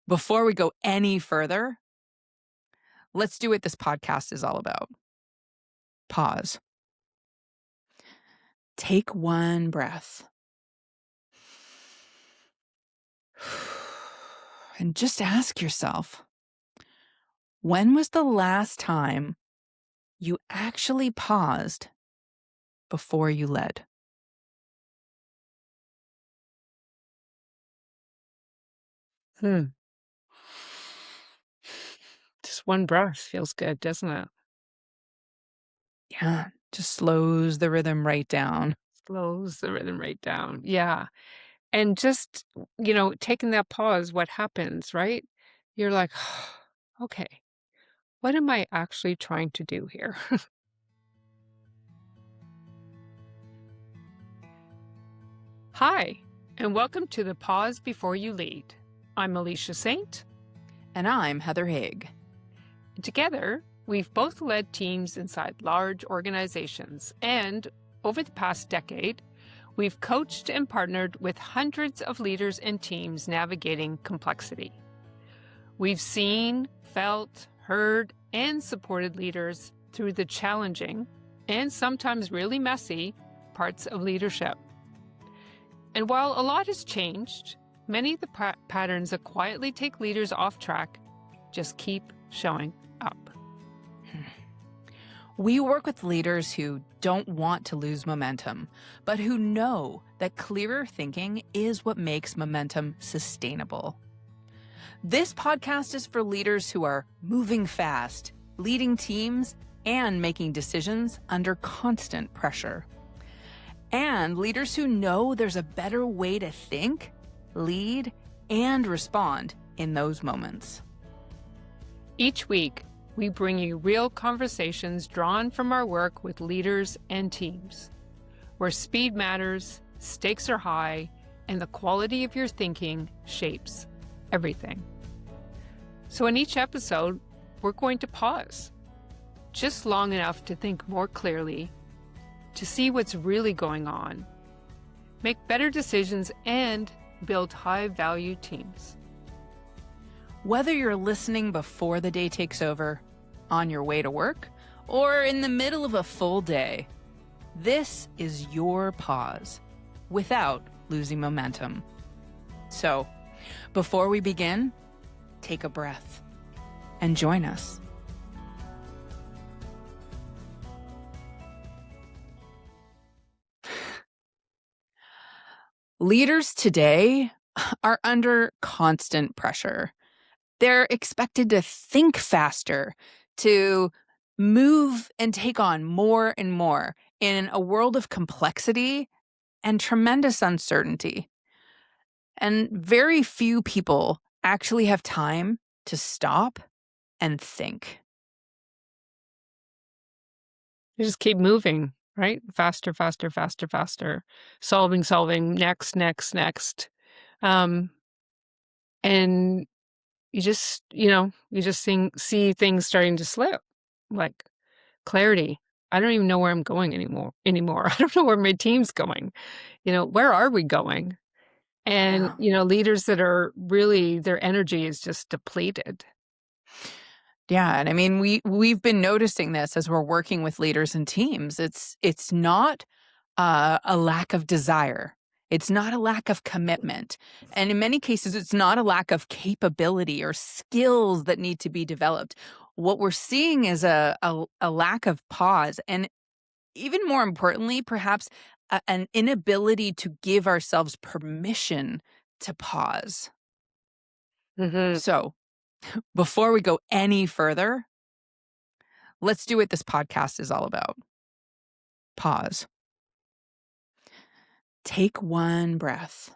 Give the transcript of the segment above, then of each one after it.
Before we go any further, let's do what this podcast is all about. Pause. Take one breath. And just ask yourself, when was the last time you actually paused before you led? Hmm. Just one breath feels good, doesn't it? Yeah, just slows the rhythm right down. Slows the rhythm right down. Yeah. And just, taking that pause, what happens, right? You're like, okay, what am I actually trying to do here? Hi, and welcome to the Pause Before You Lead. I'm Alicia Saint. And I'm Heather Haig. Together, we've both led teams inside large organizations, and over the past decade, we've coached and partnered with hundreds of leaders and teams navigating complexity. We've seen, felt, heard, and supported leaders through the challenging and sometimes really messy parts of leadership. And while a lot has changed, many of the patterns that quietly take leaders off track just keep showing up. We work with leaders who don't want to lose momentum, but who know that clearer thinking is what makes momentum sustainable. This podcast is for leaders who are moving fast, leading teams, and making decisions under constant pressure. And leaders who know there's a better way to think, lead, and respond in those moments. Each week, we bring you real conversations drawn from our work with leaders and teams, where speed matters, stakes are high, and the quality of your thinking shapes everything. So in each episode, we're going to pause, just long enough to think more clearly, to see what's really going on, make better decisions, and build high-value teams. Whether you're listening before the day takes over, on your way to work, or in the middle of a full day, this is your pause without losing momentum. So, before we begin, take a breath and join us. Leaders today are under constant pressure. They're expected to think faster, to move and take on more and more in a world of complexity and tremendous uncertainty. And very few people actually have time to stop and think. You just keep moving, right? Faster, faster, faster, faster. Solving, next, next, next. And you just see things starting to slip, like clarity. I don't even know where I'm going anymore. I don't know where my team's going. Where are we going? And, Yeah. leaders that are really, their energy is just depleted. Yeah, and I mean we've been noticing this as we're working with leaders and teams. It's not a lack of desire. It's not a lack of commitment. And in many cases, it's not a lack of capability or skills that need to be developed. What we're seeing is a lack of pause. And even more importantly, perhaps an inability to give ourselves permission to pause. Mhm. So before we go any further, let's do what this podcast is all about. Pause. Take one breath.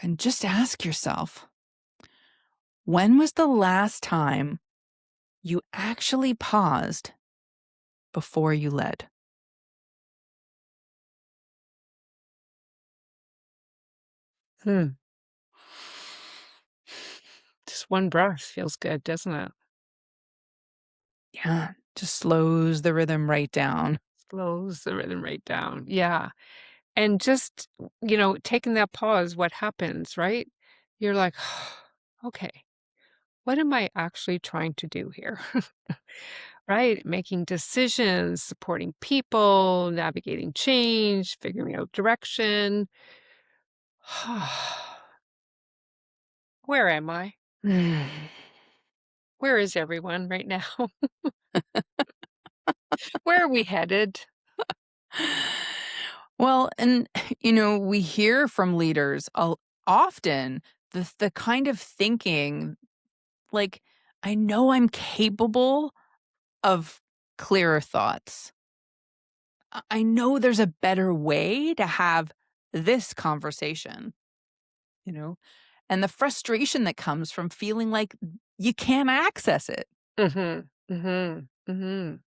And just ask yourself, when was the last time you actually paused before you led? Hmm. Just one breath feels good, doesn't it? Yeah, just slows the rhythm right down. Slows the rhythm right down. Yeah. And just, taking that pause, what happens, right? You're like, okay, what am I actually trying to do here? Right? Making decisions, supporting people, navigating change, figuring out direction. Where am I? Where is everyone right now? Where are we headed? Well, and we hear from leaders often the kind of thinking like, I know I'm capable of clearer thoughts. I know there's a better way to have this conversation, you know, and the frustration that comes from feeling like you can't access it. Mhm. Mhm. Mhm.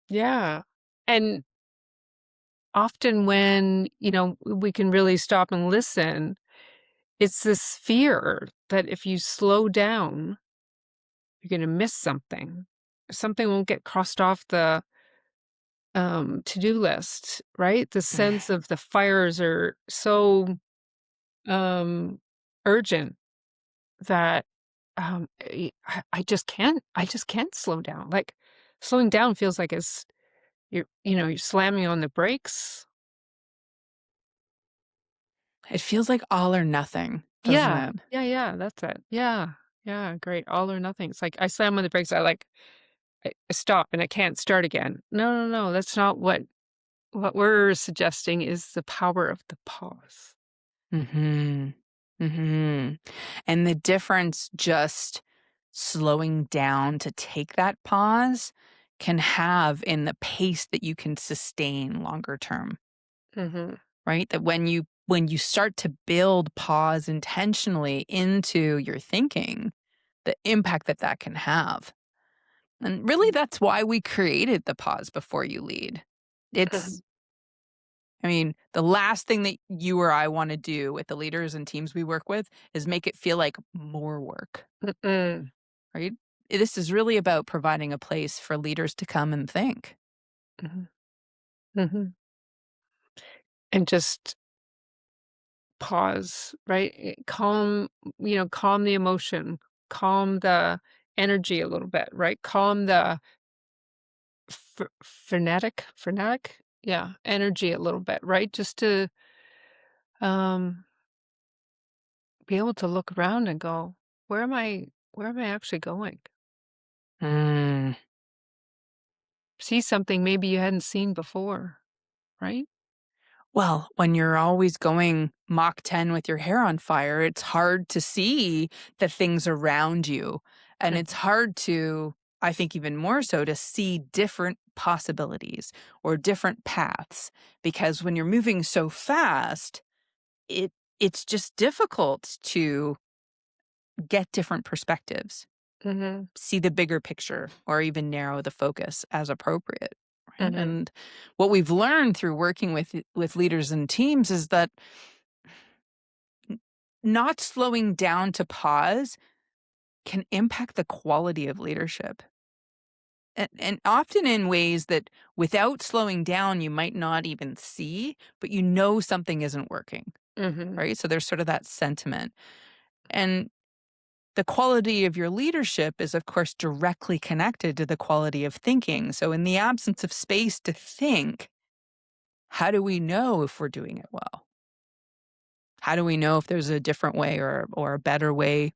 Yeah. And often when, we can really stop and listen, it's this fear that if you slow down, you're gonna miss something. Something won't get crossed off the, to-do list, right? The sense of the fires are so, um, urgent that, I just can't slow down. Like, slowing down feels like you're slamming on the brakes. It feels like all or nothing, doesn't Yeah. it? Yeah, yeah, that's it. Yeah. Yeah, great. All or nothing. It's like I slam on the brakes, I stop and I can't start again. No, no, no, that's not what we're suggesting is the power of the pause. Mhm. Mhm. And the difference just slowing down to take that pause can have in the pace that you can sustain longer term, Mhm. right? That when you start to build pause intentionally into your thinking, the impact that that can have. And really that's why we created the pause before you lead. It's Mhm. I mean, the last thing that you or I wanna do with the leaders and teams we work with is make it feel like more work, Mm-mm. right? This is really about providing a place for leaders to come and think. Mhm. Mhm. And just pause, right? Calm the emotion, calm the energy a little bit, right? Calm the frenetic? Yeah, energy a little bit, right? Just to, um, be able to look around and go, where am I actually going? Mm. See something maybe you hadn't seen before, right? Well, when you're always going Mach 10 with your hair on fire, it's hard to see the things around you, and it's Mhm. hard to, I think even more so, to see different possibilities or different paths, because when you're moving so fast, it it's just difficult to get different perspectives, Mhm. see the bigger picture, or even narrow the focus as appropriate, right? Mhm. And what we've learned through working with leaders and teams is that not slowing down to pause can impact the quality of leadership. And often in ways that without slowing down, you might not even see, but something isn't working, Mhm. right? So there's sort of that sentiment. And the quality of your leadership is, of course, directly connected to the quality of thinking. So, in the absence of space to think, how do we know if we're doing it well? How do we know if there's a different way or a better way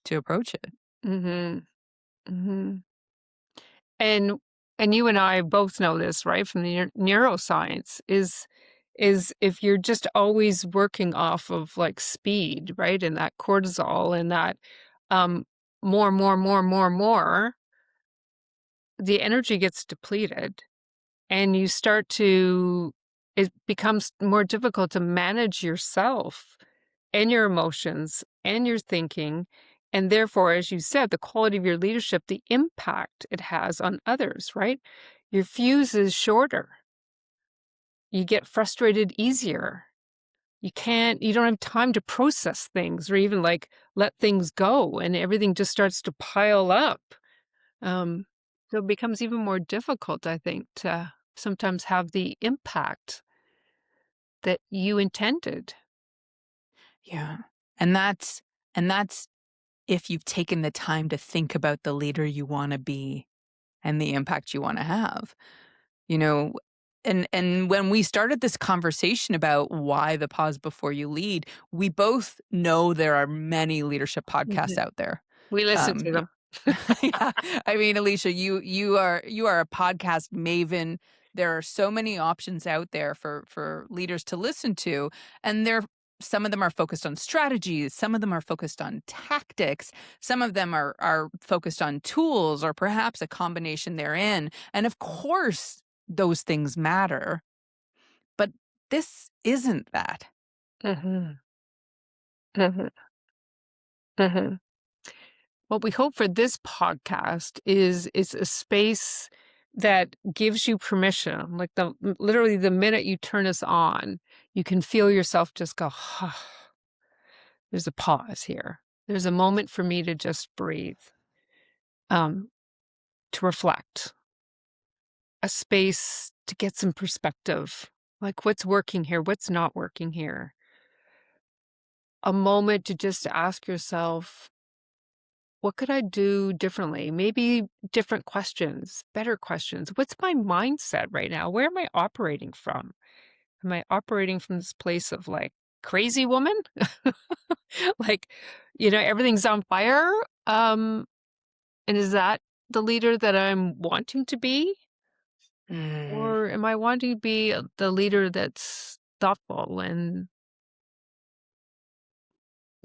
to approach it? Mhm. Mhm. And and you and I both know this, right, from the neuroscience is if you're just always working off of, like, speed, right, and that cortisol and that, um, more, more, more, more, more, the energy gets depleted, and you start to it becomes more difficult to manage yourself and your emotions and your thinking. And therefore, as you said, the quality of your leadership, the impact it has on others, right? Your fuse is shorter. You get frustrated easier. You don't have time to process things or even like let things go and everything just starts to pile up. Um, so it becomes even more difficult, I think, to sometimes have the impact. that you intended. Yeah. And that's if you've taken the time to think about the leader you wanna be and the impact you wanna have. You know, and when we started this conversation about why the pause before you lead, we both know there are many leadership podcasts Mhm. out there. We listen to Y them. yeah, I mean, Alicia, you are a podcast maven. There are so many options out there for leaders to listen to, and some of them are focused on strategies, some of them are focused on tactics, some of them are focused on tools or perhaps a combination therein. And of course, those things matter, but this isn't that. Mhm. Mhm. Mhm. What we hope for this podcast is a space that gives you permission, like literally the minute you turn us on, you can feel yourself just go, there's a pause here. There's a moment for me to just breathe, um, to reflect, a space to get some perspective, like what's working here, what's not working here. A moment to just ask yourself, what could I do differently? Maybe different questions, better questions. What's my mindset right now? Where am I operating from? Am I operating from this place of like crazy woman? Like, everything's on fire? And is that the leader that I'm wanting to be? Mm, Or am I wanting to be the leader that's thoughtful and,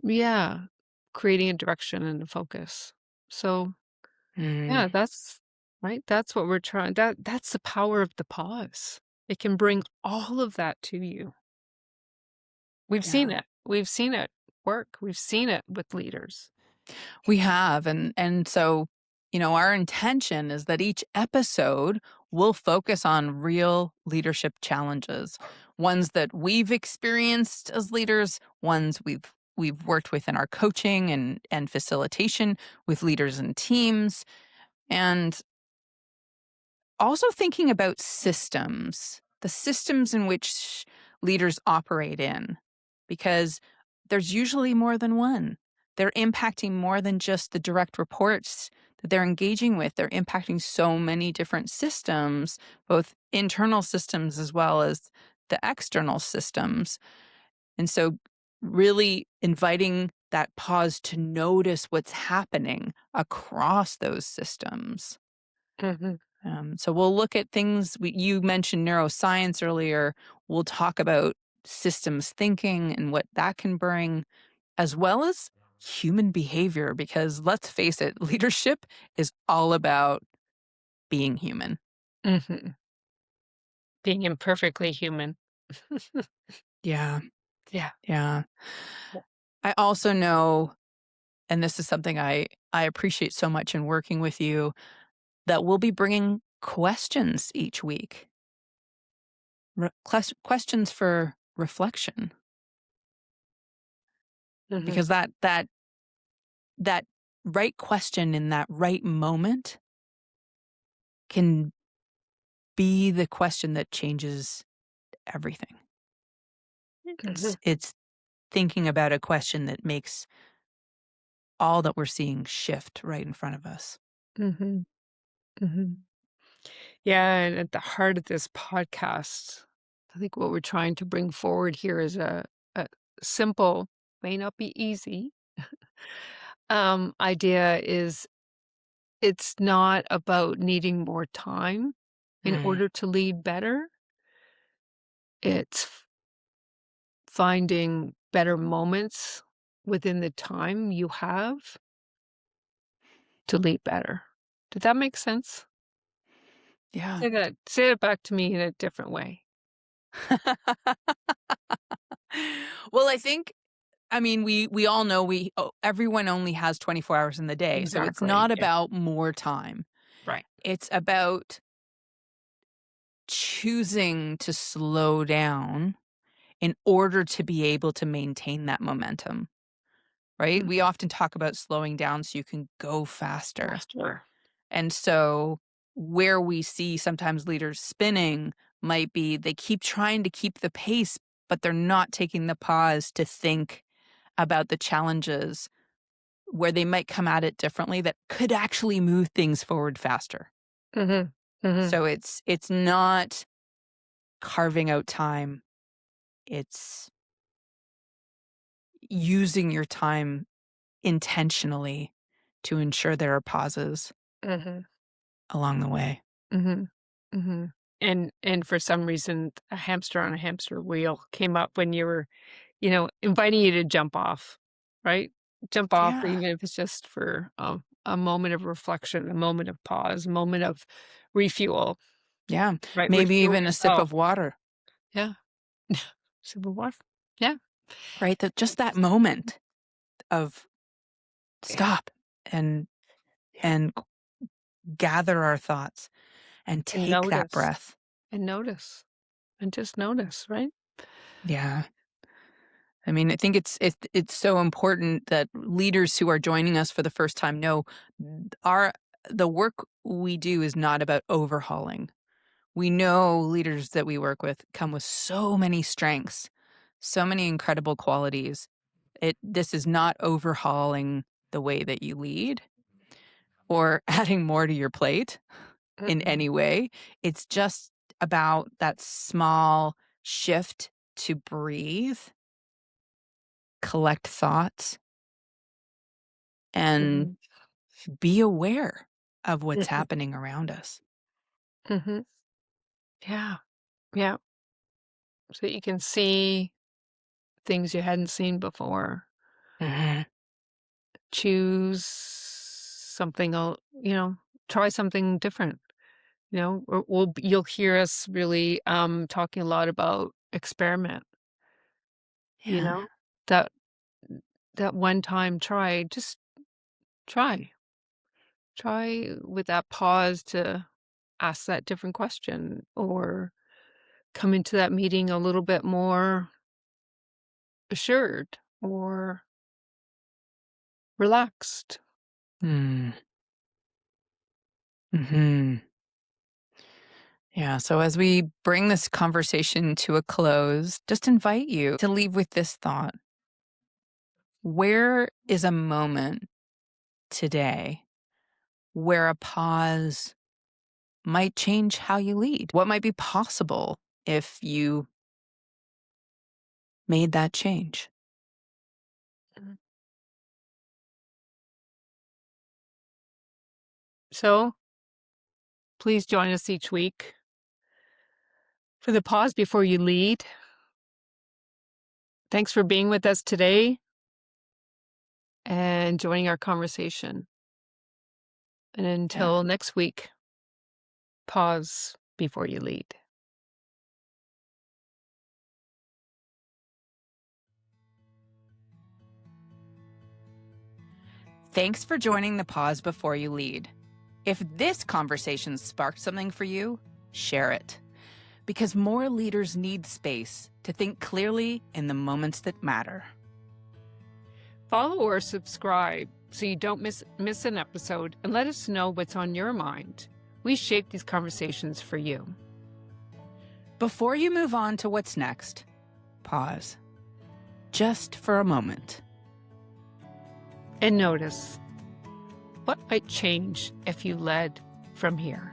yeah, creating a direction and a focus? So, mm, yeah, that's right. That's what we're trying. That's the power of the pause. It can bring all of that to you. We've seen yeah. it. We've seen it work. We've seen it with leaders. We have, and so, our intention is that each episode will focus on real leadership challenges, ones that we've experienced as leaders, ones we've worked with in our coaching and facilitation with leaders and teams, and also thinking about systems, the systems in which leaders operate in, because there's usually more than one. They're impacting more than just the direct reports that they're engaging with. They're impacting so many different systems, both internal systems as well as the external systems. And so, really inviting that pause to notice what's happening across those systems. Mhm, So we'll look at things. You mentioned neuroscience earlier. We'll talk about systems thinking and what that can bring, as well as human behavior, because let's face it, leadership is all about being human. mhm. Being imperfectly human. Yeah. Yeah. Yeah. Yeah. I also know, and this is something I appreciate so much in working with you, that we'll be bringing questions each week, questions for reflection, Mhm, because that right question in that right moment can be the question that changes everything. mhm, It's thinking about a question that makes all that we're seeing shift right in front of us. mhm, mhm. Yeah, and at the heart of this podcast, I think what we're trying to bring forward here is a simple, may not be easy, idea is it's not about needing more time in Mm, order to lead better. It's finding better moments within the time you have to lead better. Did that make sense? yeah. Say it back to me in a different way. Well, I mean, we all know everyone only has 24 hours in the day, so it's Exactly. not Yeah. about more time. Right. It's about choosing to slow down in order to be able to maintain that momentum, right? Mm, We often talk about slowing down so you can go faster. faster. And so, where we see sometimes leaders spinning might be they keep trying to keep the pace, but they're not taking the pause to think about the challenges where they might come at it differently that could actually move things forward faster. Mhm. Mhm. So it's not carving out time. It's using your time intentionally to ensure there are pauses Mhm. along the way. Mhm. Mhm. And for some reason, a hamster on a hamster wheel came up when you were, inviting you to jump off, right? Jump off, Yeah. even if it's just for a moment of reflection, a moment of pause, a moment of refuel, Yeah. right? Maybe Refuel even a sip yourself. of water, Yeah. Sip of water. Yeah. right? That just that moment of Yeah. stop and Yeah. and gather our thoughts and And take that notice breath. and notice and just notice, right? Yeah. I mean, I think it's so important that leaders who are joining us for the first time know our the work we do is not about overhauling. We know leaders that we work with come with so many strengths, so many incredible qualities. This is not overhauling the way that you lead or adding more to your plate in Mm-mm. any way. It's just about that small shift to breathe, collect thoughts, and Mhm. be aware of what's Mhm. happening around us. Mhm. Yeah. Yeah. So you can see things you hadn't seen before. Mhm. Choose something, try something different. You'll hear us really talking a lot about experiment, you Yeah. know? That that one time try, just try. Try with that pause to ask that different question or come into that meeting a little bit more assured or relaxed. Mm. Mhm. Yeah, so as we bring this conversation to a close, just invite you to leave with this thought. Where is a moment today where a pause might change how you lead? What might be possible if you made that change? Mhm. So please join us each week for the pause before you lead. Thanks for being with us today and joining our conversation. And Yeah. until next week, pause before you lead. Thanks for joining the Pause Before You Lead. If this conversation sparked something for you, share it. Because more leaders need space to think clearly in the moments that matter. Follow or subscribe so you don't miss an episode and let us know what's on your mind. We shape these conversations for you. Before you move on to what's next, pause. Just for a moment. And notice what might change if you led from here.